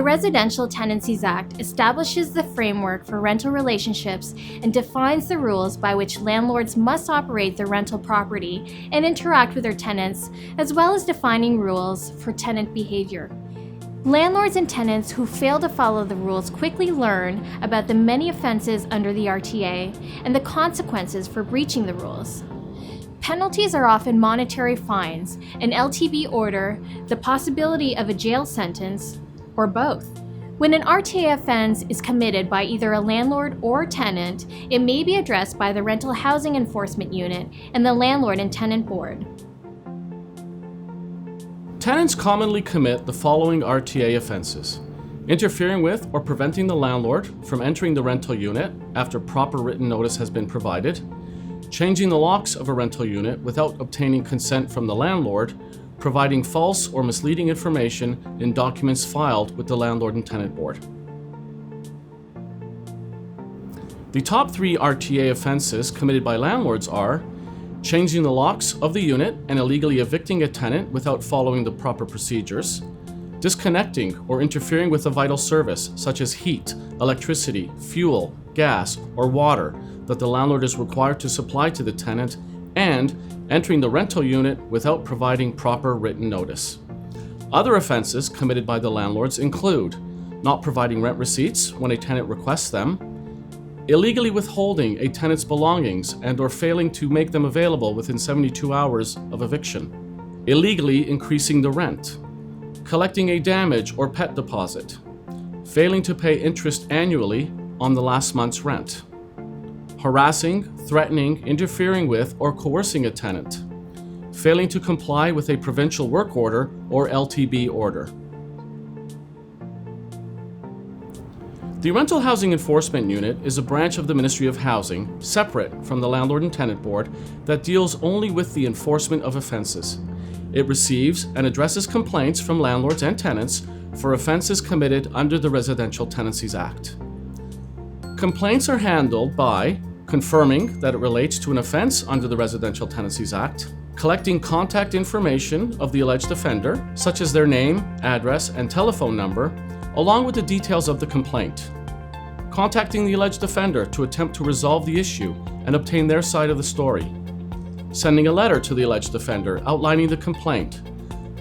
Residential Tenancies Act establishes the framework for rental relationships and defines the rules by which landlords must operate their rental property and interact with their tenants, as well as defining rules for tenant behavior. Landlords and tenants who fail to follow the rules quickly learn about the many offenses under the RTA and the consequences for breaching the rules. Penalties are often monetary fines, an LTB order, the possibility of a jail sentence, or both. When an RTA offense is committed by either a landlord or tenant, it may be addressed by the Rental Housing Enforcement Unit and the Landlord and Tenant Board. Tenants commonly commit the following RTA offenses: interfering with or preventing the landlord from entering the rental unit after proper written notice has been provided, changing the locks of a rental unit without obtaining consent from the landlord, providing false or misleading information in documents filed with the Landlord and Tenant Board. The top 3 RTA offenses committed by landlords are changing the locks of the unit and illegally evicting a tenant without following the proper procedures, disconnecting or interfering with a vital service such as heat, electricity, fuel, gas, or water that the landlord is required to supply to the tenant, and entering the rental unit without providing proper written notice. Other offenses committed by the landlords include not providing rent receipts when a tenant requests them, illegally withholding a tenant's belongings and/or failing to make them available within 72 hours of eviction, illegally increasing the rent, collecting a damage or pet deposit, failing to pay interest annually on the last month's rent, harassing, threatening, interfering with, or coercing a tenant, failing to comply with a provincial work order or LTB order. The Rental Housing Enforcement Unit is a branch of the Ministry of Housing, separate from the Landlord and Tenant Board, that deals only with the enforcement of offences. It receives and addresses complaints from landlords and tenants for offences committed under the Residential Tenancies Act. Complaints are handled by confirming that it relates to an offence under the Residential Tenancies Act, collecting contact information of the alleged offender, such as their name, address, and telephone number, along with the details of the complaint, contacting the alleged offender to attempt to resolve the issue and obtain their side of the story, sending a letter to the alleged offender outlining the complaint.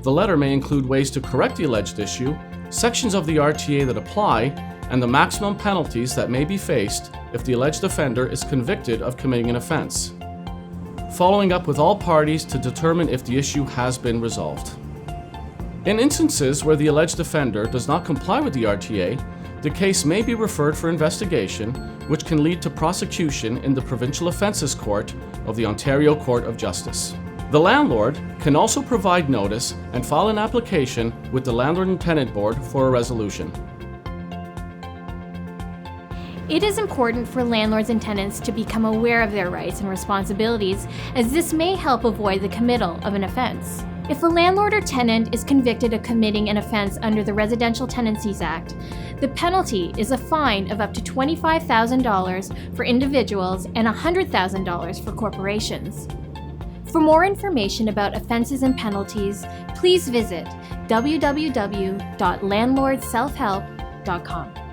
The letter may include ways to correct the alleged issue, sections of the RTA that apply, and the maximum penalties that may be faced if the alleged offender is convicted of committing an offense, following up with all parties to determine if the issue has been resolved. In instances where the alleged offender does not comply with the RTA, the case may be referred for investigation, which can lead to prosecution in the Provincial Offences Court of the Ontario Court of Justice. The landlord can also provide notice and file an application with the Landlord and Tenant Board for a resolution. It is important for landlords and tenants to become aware of their rights and responsibilities, as this may help avoid the committal of an offense. If a landlord or tenant is convicted of committing an offense under the Residential Tenancies Act, the penalty is a fine of up to $25,000 for individuals and $100,000 for corporations. For more information about offenses and penalties, please visit www.landlordselfhelp.com.